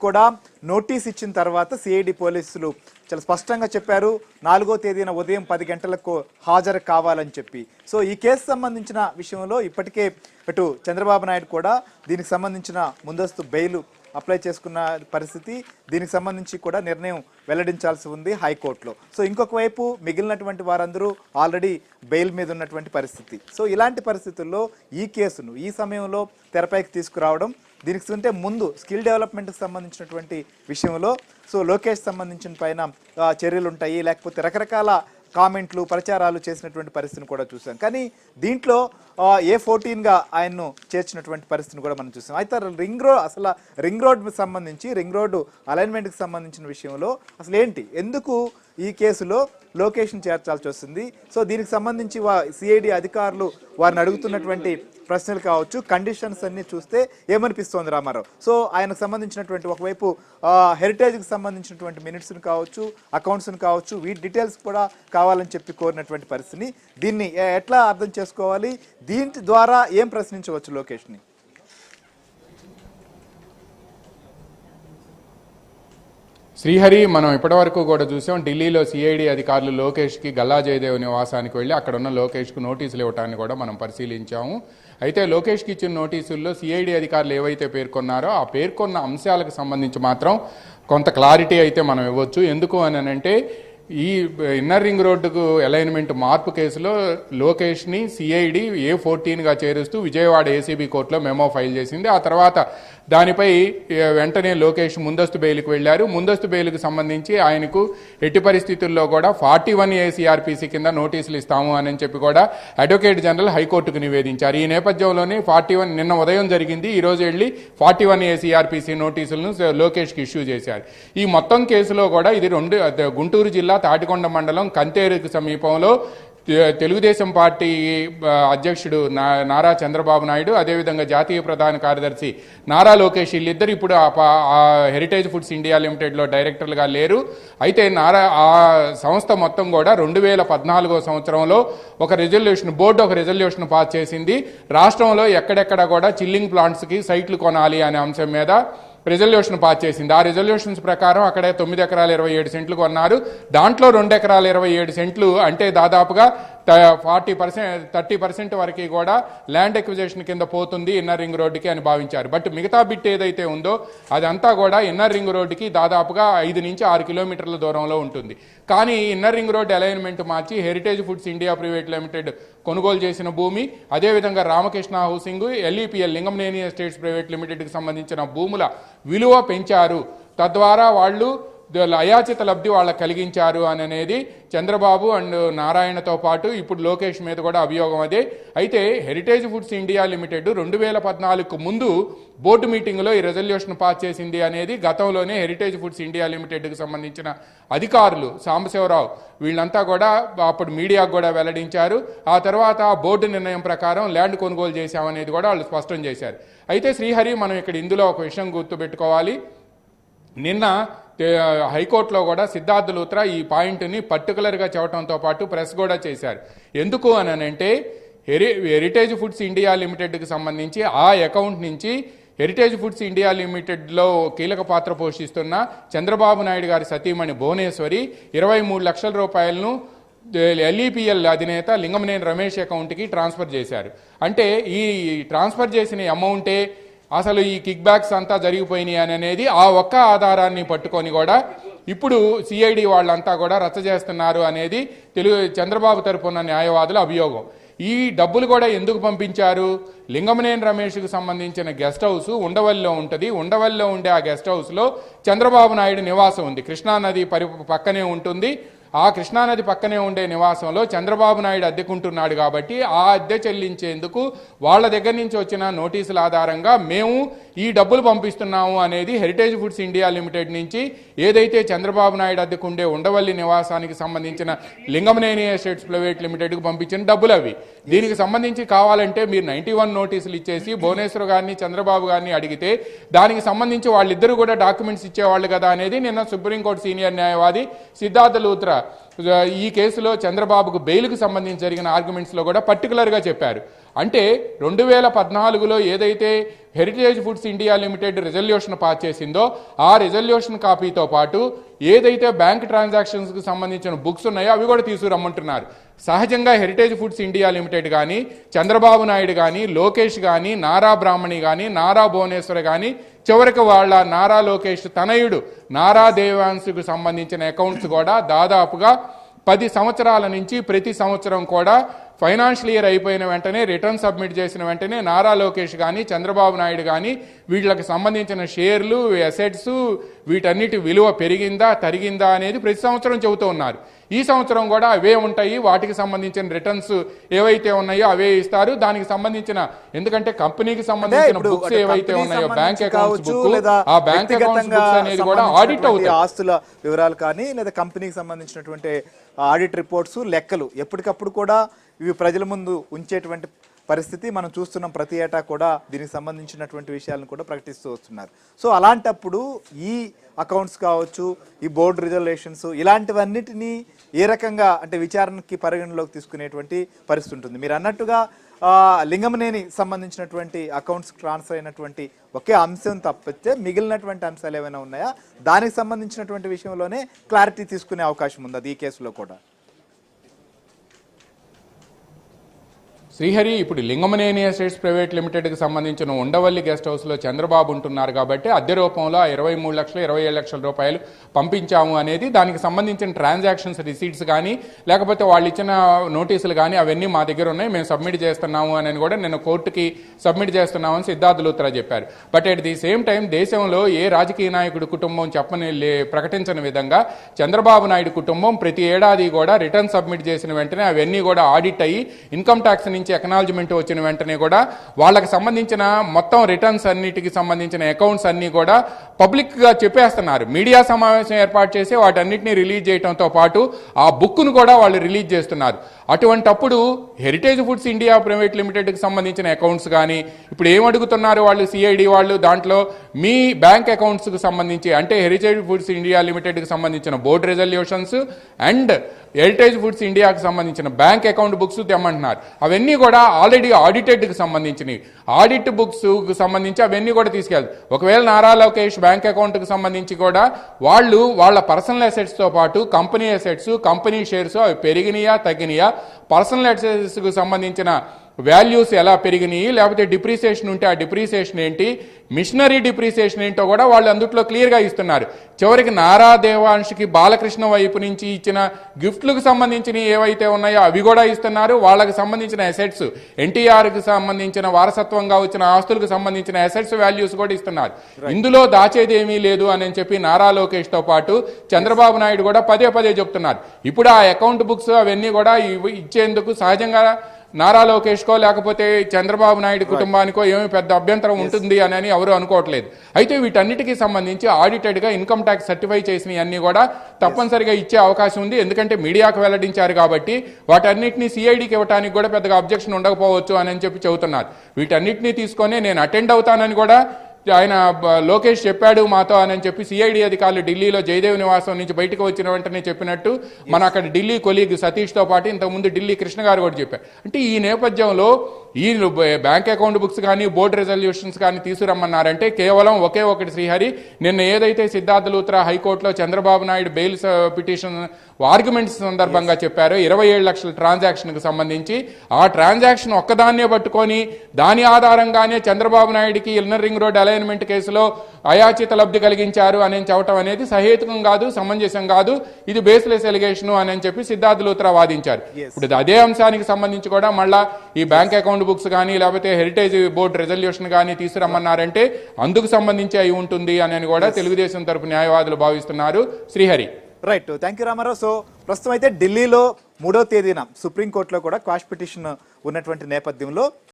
కూడా నోటీస్ ఇచ్చిన తర్వాత సిఐడి పోలీసులు చాలా స్పష్టంగా చెప్పారు 4వ తేదీన ఉదయం 10 గంటలకు హాజరు కావాలని చెప్పి. సో ఈ కేసు సంబంధించిన విషయంలో ఇప్పటికే అటు చంద్రబాబు నాయుడు కూడా దీనికి సంబంధించిన ముందస్తు బెయిల్ అప్లై చేసుకున్న పరిస్థితి. దీనికి సంబంధించి కూడా నిర్ణయం వెల్లడించాల్సి ఉంది హైకోర్టులో. సో ఇంకొక వైపు మిగిలినటువంటి వారందరూ ఆల్రెడీ బెయిల్ మీద ఉన్నటువంటి పరిస్థితి. సో ఇలాంటి పరిస్థితుల్లో ఈ కేసును ఈ సమయంలో తెరపైకి తీసుకురావడం, దీనికి ముందు స్కిల్ డెవలప్మెంట్కి సంబంధించినటువంటి విషయంలో సో లోకేష్ సంబంధించిన పైన చర్యలు ఉంటాయి, లేకపోతే రకరకాల కామెంట్లు ప్రచారాలు చేసినటువంటి పరిస్థితిని కూడా చూసాం. కానీ దీంట్లో A14గా ఆయన్ను చేర్చినటువంటి పరిస్థితిని కూడా మనం చూసాం. అయితే రింగ్ రోడ్ సంబంధించి రింగ్ రోడ్డు అలైన్మెంట్కి సంబంధించిన విషయంలో అసలు ఏంటి, ఎందుకు ఈ కేసులో లోకేష్ని చేర్చాల్సి వస్తుంది? సో దీనికి సంబంధించి సిఐడి అధికారులు వారిని అడుగుతున్నటువంటి ప్రశ్నలు కావచ్చు, కండిషన్స్ అన్ని చూస్తే ఏమనిపిస్తోంది రామారావు? సో ఆయనకు సంబంధించినటువంటి ఒకవైపు హెరిటేజ్కి సంబంధించినటువంటి మినిట్స్ని కావచ్చు, అకౌంట్స్ని కావచ్చు, వీటి డీటెయిల్స్ కూడా కావాలని చెప్పి కోరినటువంటి పరిస్థితిని దీన్ని ఎట్లా అర్థం చేసుకోవాలి? దీని ద్వారా ఏం ప్రశ్నించవచ్చు లోకేష్ని? శ్రీహరి, మనం ఇప్పటివరకు కూడా చూసాం ఢిల్లీలో సిఐడి అధికారులు లోకేష్కి గల్లా జయదేవ్ నివాసానికి వెళ్ళి అక్కడ ఉన్న లోకేష్కు నోటీసులు ఇవ్వటాన్ని కూడా మనం పరిశీలించాము. అయితే లోకేష్కి ఇచ్చిన నోటీసుల్లో సిఐడి అధికారులు ఏవైతే పేర్కొన్నారో ఆ పేర్కొన్న అంశాలకు సంబంధించి మాత్రం కొంత క్లారిటీ అయితే మనం ఇవ్వచ్చు. ఎందుకు అని అంటే ఈ ఇన్నర్ రింగ్ రోడ్డుకు అలైన్మెంట్ మార్పు కేసులో లోకేష్ని సిఐడి A14గా చేరుస్తూ విజయవాడ ఏసీబీ కోర్టులో మెమో ఫైల్ చేసింది. ఆ తర్వాత దానిపై వెంటనే లోకేష్ ముందస్తు బెయిల్కి వెళ్లారు. ముందస్తు బెయిల్కి సంబంధించి ఆయనకు ఎట్టి పరిస్థితుల్లో కూడా 41A CRPC కింద నోటీసులు ఇస్తాము అని చెప్పి కూడా అడ్వకేట్ జనరల్ హైకోర్టుకు నివేదించారు. ఈ నేపథ్యంలోనే 41 నిన్న ఉదయం జరిగింది. ఈరోజు వెళ్ళి 41A CRPC నోటీసులను లోకేష్కి ఇష్యూ చేశారు. ఈ మొత్తం కేసులో కూడా ఇది గుంటూరు జిల్లా తాటికొండ మండలం కంతేరుకు సమీపంలో తెలుగుదేశం పార్టీ అధ్యక్షుడు నారా చంద్రబాబు నాయుడు, అదేవిధంగా జాతీయ ప్రధాన కార్యదర్శి నారా లోకేష్ వీళ్ళిద్దరు ఇప్పుడు ఆ హెరిటేజ్ ఫుడ్స్ ఇండియా లిమిటెడ్లో డైరెక్టర్లుగా లేరు. అయితే ఆ సంస్థ మొత్తం కూడా 2014 సంవత్సరంలో బోర్డు ఒక రెజల్యూషన్ పాస్ చేసింది. రాష్ట్రంలో ఎక్కడెక్కడ కూడా చిల్లింగ్ ప్లాంట్స్కి సైట్లు కొనాలి అనే అంశం మీద రెజల్యూషన్ పాస్ చేసింది. ఆ రెజల్యూషన్స్ ప్రకారం అక్కడే 9 ఎకరాల 27 సెంట్లు కొన్నారు. దాంట్లో 2 ఎకరాల 27 సెంట్లు అంటే దాదాపుగా 30% వరకు కూడా ల్యాండ్ ఎక్విజిషన్ కింద పోతుంది ఇన్నర్ రింగ్ రోడ్డుకి అని భావించారు. బట్ మిగతా బిట్ ఏదైతే ఉందో అదంతా కూడా ఇన్నర్ రింగ్ రోడ్డుకి దాదాపుగా 5 నుంచి 6 కిలోమీటర్ల దూరంలో ఉంటుంది. కానీ ఇన్నర్ రింగ్ రోడ్ అలైన్మెంట్ మార్చి heritage foods India private limited కొనుగోలు చేసిన భూమి, అదేవిధంగా Ramakrishna housing, LEPL Lingamaneni estates private లిమిటెడ్కి సంబంధించిన భూముల విలువ పెంచారు. తద్వారా వాళ్ళు అయాచిత లబ్ధి వాళ్ళకి కలిగించారు అని అనేది చంద్రబాబు అండ్ నారాయణతో పాటు ఇప్పుడు లోకేష్ మీద కూడా అభియోగం అదే. అయితే హెరిటేజ్ ఫుడ్స్ ఇండియా లిమిటెడ్ 2014కు ముందు బోర్డు మీటింగ్లో ఈ రెజల్యూషన్ పాస్ చేసింది అనేది గతంలోనే హెరిటేజ్ ఫుడ్స్ ఇండియా లిమిటెడ్కి సంబంధించిన అధికారులు సాంబశివరావు వీళ్ళంతా కూడా అప్పుడు మీడియాకు కూడా వెల్లడించారు. ఆ తర్వాత బోర్డు నిర్ణయం ప్రకారం ల్యాండ్ కొనుగోలు చేశామనేది కూడా వాళ్ళు స్పష్టం చేశారు. అయితే శ్రీహరి, మనం ఇక్కడ ఇందులో ఒక విషయం గుర్తుపెట్టుకోవాలి. నిన్న హైకోర్టులో కూడా సిద్ధార్థ లూత్రా ఈ పాయింట్ని పర్టికులర్గా చెప్పడంతో పాటు ప్రెస్ కూడా చేశారు. ఎందుకు అని అంటే హెరిటేజ్ ఫుడ్స్ ఇండియా లిమిటెడ్కి సంబంధించి ఆ అకౌంట్ నుంచి హెరిటేజ్ ఫుడ్స్ ఇండియా లిమిటెడ్లో కీలక పాత్ర పోషిస్తున్న చంద్రబాబు నాయుడు గారి సతీమణి భువనేశ్వరి 23 లక్షల రూపాయలను LEPL అధినేత లింగమనేని రమేష్ అకౌంట్కి ట్రాన్స్ఫర్ చేశారు. అంటే ఈ ట్రాన్స్ఫర్ చేసిన అమౌంటే అసలు ఈ కిక్ బ్యాక్స్ అంతా జరిగిపోయినాయి అని అనేది ఆ ఒక్క ఆధారాన్ని పట్టుకొని కూడా ఇప్పుడు సిఐడి వాళ్ళంతా కూడా రచ్చ చేస్తున్నారు అనేది చంద్రబాబు తరపున న్యాయవాదుల అభియోగం. ఈ డబ్బులు కూడా ఎందుకు పంపించారు? లింగమనేని రమేష్కు సంబంధించిన గెస్ట్ హౌస్ ఉండవల్లిలో ఉంటుంది. ఉండవల్లిలో ఉండే ఆ గెస్ట్ హౌస్లో చంద్రబాబు నాయుడు నివాసం ఉంది. కృష్ణానది పక్కనే ఉంటుంది. ఆ కృష్ణానది పక్కనే ఉండే నివాసంలో చంద్రబాబు నాయుడు అద్దెకుంటున్నాడు కాబట్టి ఆ అద్దె చెల్లించేందుకు వాళ్ళ దగ్గర నుంచి వచ్చిన నోటీసుల ఆధారంగా మేము ఈ డబ్బులు పంపిస్తున్నాము అనేది హెరిటేజ్ ఫుడ్స్ ఇండియా లిమిటెడ్ నుంచి ఏదైతే చంద్రబాబు నాయుడు అద్దెకుండే ఉండవల్లి నివాసానికి సంబంధించిన లింగమనేని ఎస్టేట్స్ ప్రైవేట్ లిమిటెడ్కి పంపించిన డబ్బులు అవి. దీనికి సంబంధించి కావాలంటే మీరు 91 నోటీసులు ఇచ్చేసి భువనేశ్వర్ గారిని చంద్రబాబు గారిని అడిగితే దానికి సంబంధించి వాళ్ళిద్దరూ కూడా డాక్యుమెంట్స్ ఇచ్చేవాళ్ళు కదా అనేది నిన్న సుప్రీంకోర్టు సీనియర్ న్యాయవాది సిద్ధార్థ లూత్రా ఈ కేసులో చంద్రబాబుకు బెయిల్కు సంబంధించి జరిగిన ఆర్గ్యుమెంట్స్లో కూడా పర్టికులర్గా చెప్పారు. అంటే 2014లో ఏదైతే heritage foods India limited resolution pass చేసిందో ఆ రిజల్యూషన్ కాపీతో పాటు ఏదైతే బ్యాంక్ ట్రాన్సాక్షన్స్కి సంబంధించిన బుక్స్ ఉన్నాయో అవి కూడా తీసుకురమ్మంటున్నారు. సహజంగా హెరిటేజ్ ఫుడ్స్ ఇండియా లిమిటెడ్ కానీ, చంద్రబాబు నాయుడు కానీ, లోకేష్ కానీ, నారా బ్రాహ్మణి కానీ, నారా భువనేశ్వర్ కానీ, చివరికి వాళ్ళ నారా లోకేష్ తనయుడు నారా దేవాంశుకు సంబంధించిన అకౌంట్స్ కూడా దాదాపుగా 10 సంవత్సరాల నుంచి ప్రతి సంవత్సరం కూడా ఫైనాన్షియల్ ఇయర్ అయిపోయిన వెంటనే రిటర్న్ సబ్మిట్ చేసిన వెంటనే నారా లోకేష్ కానీ, చంద్రబాబు నాయుడు కానీ వీళ్ళకి సంబంధించిన షేర్లు, అసెట్స్ వీటన్నిటి విలువ పెరిగిందా తరిగిందా అనేది ప్రతి సంవత్సరం చెబుతూ ఉన్నారు. ఈ సంవత్సరం కూడా అవే ఉంటాయి. వాటికి సంబంధించిన రిటర్న్స్ ఏవైతే ఉన్నాయో అవే ఇస్తారు. దానికి సంబంధించిన ఎందుకంటే కంపెనీకి సంబంధించిన బుక్స్ ఏవైతే ఉన్నాయో బ్యాంక్ అకౌంట్స్ బుక్, ఆ బ్యాంక్ అకౌంట్స్ బుక్స్ అనేది కూడా ఆడిట్ అవుతాయి. ఆస్తుల వివరాలు కానీ లేదా కంపెనీకి సంబంధించినటువంటి ఆడిట్ రిపోర్ట్స్, లెక్కలు ఎప్పటికప్పుడు కూడా ఇవి ప్రజల ముందు ఉంచేటువంటి పరిస్థితి మనం చూస్తున్నాం. ప్రతి ఏటా కూడా దీనికి సంబంధించినటువంటి విషయాలను కూడా ప్రకటిస్తూ వస్తున్నారు. సో అలాంటప్పుడు ఈ అకౌంట్స్ కావచ్చు, ఈ బోర్డు రిజల్యూషన్స్ ఇలాంటివన్నిటినీ ఏ రకంగా అంటే విచారణకి పరిగణలోకి తీసుకునేటువంటి పరిస్థితి ఉంటుంది. మీరు అన్నట్టుగా లింగమనేని సంబంధించినటువంటి అకౌంట్స్ ట్రాన్స్ఫర్ అయినటువంటి ఒకే అంశం తప్పితే మిగిలినటువంటి అంశాలు ఏమైనా ఉన్నాయా? దానికి సంబంధించినటువంటి విషయంలోనే క్లారిటీ తీసుకునే అవకాశం ఉంది అది ఈ కేసులో కూడా. శ్రీహరి, ఇప్పుడు లింగమనేని ఎస్టేట్స్ ప్రైవేట్ లిమిటెడ్కి సంబంధించిన ఉండవల్లి గెస్ట్ హౌస్లో చంద్రబాబు ఉంటున్నారు కాబట్టి అద్దె రూపంలో 23 లక్షలు 27 లక్షల రూపాయలు పంపించాము అనేది దానికి సంబంధించిన ట్రాన్సాక్షన్స్ రిసీట్స్ కానీ లేకపోతే వాళ్ళు ఇచ్చిన నోటీసులు కానీ అవన్నీ మా దగ్గర ఉన్నాయి, మేము సబ్మిట్ చేస్తున్నాము అని కూడా నేను కోర్టుకి సబ్మిట్ చేస్తున్నామని సిద్ధార్థ లూత్రా చెప్పారు. But at the same time దేశంలో ఏ రాజకీయ నాయకుడి కుటుంబం ప్రకటించని విధంగా చంద్రబాబు నాయుడు కుటుంబం ప్రతి ఏడాది కూడా రిటర్న్ సబ్మిట్ చేసిన వెంటనే అవన్నీ కూడా ఆడిట్ అయ్యి ఇన్కమ్ ట్యాక్స్ నుంచి ఎకనాలజ్మెంట్ వచ్చిన వెంటనే కూడా వాళ్ళకి సంబంధించిన మొత్తం రిటర్న్స్ అన్నిటికి సంబంధించిన అకౌంట్స్ అన్ని కూడా పబ్లిక్ గా చెప్పేస్తున్నారు. మీడియా సమావేశం ఏర్పాటు చేసి వాటన్నిటిని రిలీజ్ చేయడంతో పాటు ఆ బుక్ను కూడా వాళ్ళు రిలీజ్ చేస్తున్నారు. అటువంటప్పుడు హెరిటేజ్ ఫుడ్స్ ఇండియా ప్రైవేట్ లిమిటెడ్కి సంబంధించిన అకౌంట్స్ కానీ ఇప్పుడు ఏమడుగుతున్నారు వాళ్ళు సిఐడి వాళ్ళు, దాంట్లో మీ బ్యాంక్ అకౌంట్స్కి సంబంధించి అంటే హెరిటేజ్ ఫుడ్స్ ఇండియా లిమిటెడ్కి సంబంధించిన board resolutions and heritage foods ఇండియాకి సంబంధించిన బ్యాంక్ అకౌంట్ బుక్స్ తెమ్మంటున్నారు. అవన్నీ కూడా ఆల్రెడీ ఆడిటెడ్కి సంబంధించినవి. ఆడిట్ బుక్స్కి సంబంధించి అవన్నీ కూడా తీసుకెళ్తారు. ఒకవేళ నారా లోకేష్ బ్యాంక్ అకౌంట్కి సంబంధించి కూడా వాళ్ళు వాళ్ళ పర్సనల్ అసెట్స్తో పాటు కంపెనీ అసెట్స్, కంపెనీ షేర్స్ అవి పెరిగినాయా తగ్గినాయా, పర్సనల్ అసెట్స్కి సంబంధించిన వాల్యూస్ ఎలా పెరిగినాయి, లేకపోతే డిప్రిసియేషన్ ఉంటే ఆ డిప్రిసియేషన్ ఏంటి, మిషనరీ డిప్రిసియేషన్ ఏంటో కూడా వాళ్ళు అందుట్లో క్లియర్గా ఇస్తున్నారు. చివరికి నారా దేవాంశ్కి బాలకృష్ణ వైపు నుంచి ఇచ్చిన గిఫ్ట్లకు సంబంధించినవి ఏవైతే ఉన్నాయో అవి కూడా ఇస్తున్నారు. వాళ్ళకి సంబంధించిన అసెట్స్, ఎన్టీఆర్కి సంబంధించిన వారసత్వంగా వచ్చిన ఆస్తులకు సంబంధించిన అసెట్స్ వాల్యూస్ కూడా ఇస్తున్నారు. ఇందులో దాచేది ఏమీ లేదు అని చెప్పి నారా లోకేష్తో పాటు చంద్రబాబు నాయుడు కూడా పదే పదే చెప్తున్నారు. ఇప్పుడు ఆ అకౌంట్ బుక్స్ అవన్నీ కూడా ఇచ్చేందుకు సహజంగా నారా లోకేష్కో లేకపోతే చంద్రబాబు నాయుడు కుటుంబానికో ఏమి పెద్ద అభ్యంతరం ఉంటుంది అని ఎవరు అనుకోవట్లేదు. అయితే వీటన్నిటికీ సంబంధించి ఆడిటెడ్గా ఇన్కమ్ ట్యాక్స్ సర్టిఫై చేసినవి అన్ని కూడా తప్పనిసరిగా ఇచ్చే అవకాశం ఉంది. ఎందుకంటే మీడియాకు వెల్లడించారు కాబట్టి వాటన్నిటిని సిఐడికి ఇవ్వడానికి కూడా పెద్దగా అబ్జెక్షన్ ఉండకపోవచ్చు అని చెప్పి చెబుతున్నారు. వీటన్నిటిని తీసుకొని నేను అటెండ్ అవుతానని కూడా ఆయన లోకేష్ చెప్పాడు మాతో అని చెప్పి సిఐడి అధికారులు ఢిల్లీలో జయదేవ్ నివాసం నుంచి బయటకు వచ్చిన వెంటనే చెప్పినట్టు మన అక్కడ ఢిల్లీ కొలీగ్ సతీష్తో పాటు ఇంతకుముందు ఢిల్లీ కృష్ణ గారు కూడా చెప్పారు. అంటే ఈ నేపథ్యంలో ఈ బ్యాంక్ అకౌంట్ బుక్స్ కానీ బోర్డు రెజల్యూషన్స్ కానీ తీసుకురమ్మన్నారంటే కేవలం ఒకే ఒకటి శ్రీహరి, నిన్న ఏదైతే సిద్ధార్థ లూత్రా హైకోర్టులో Chandrababu Naidu bail petition arguments సందర్భంగా చెప్పారో 27 లక్షల ట్రాన్సాక్షన్కి సంబంధించి ఆ ట్రాన్సాక్షన్ ఒక్కదాన్నే పట్టుకొని దాని ఆధారంగానే చంద్రబాబు నాయుడికి ఇన్నర్ రింగ్ రోడ్ అలైన్మెంట్ కేసులో అయాచిత లబ్ధి కలిగించారు అని చెప్పడం అనేది సహేతుకం కాదు, సమంజసం కాదు, ఇది బేస్లెస్ ఎలిగేషన్ అని చెప్పి సిద్ధార్థ లూత్రా వాదించారు. ఇప్పుడు అదే అంశానికి సంబంధించి కూడా మళ్ళా ఈ బ్యాంక్ అకౌంట్ బుక్స్ కానీ లేకపోతే హెరిటేజ్ బోర్డు రెజల్యూషన్ కానీ తీసుకురమ్మన్నారంటే అందుకు సంబంధించి అయి ఉంటుంది అని కూడా తెలుగుదేశం తరపు న్యాయవాదులు భావిస్తున్నారు. Srihari, right, thank you Ramarao. So ప్రస్తుతం అయితే ఢిల్లీలో 3వ తేదీన సుప్రీంకోర్టులో కూడా క్వాష్ పిటిషన్ ఉన్నటువంటి నేపథ్యంలో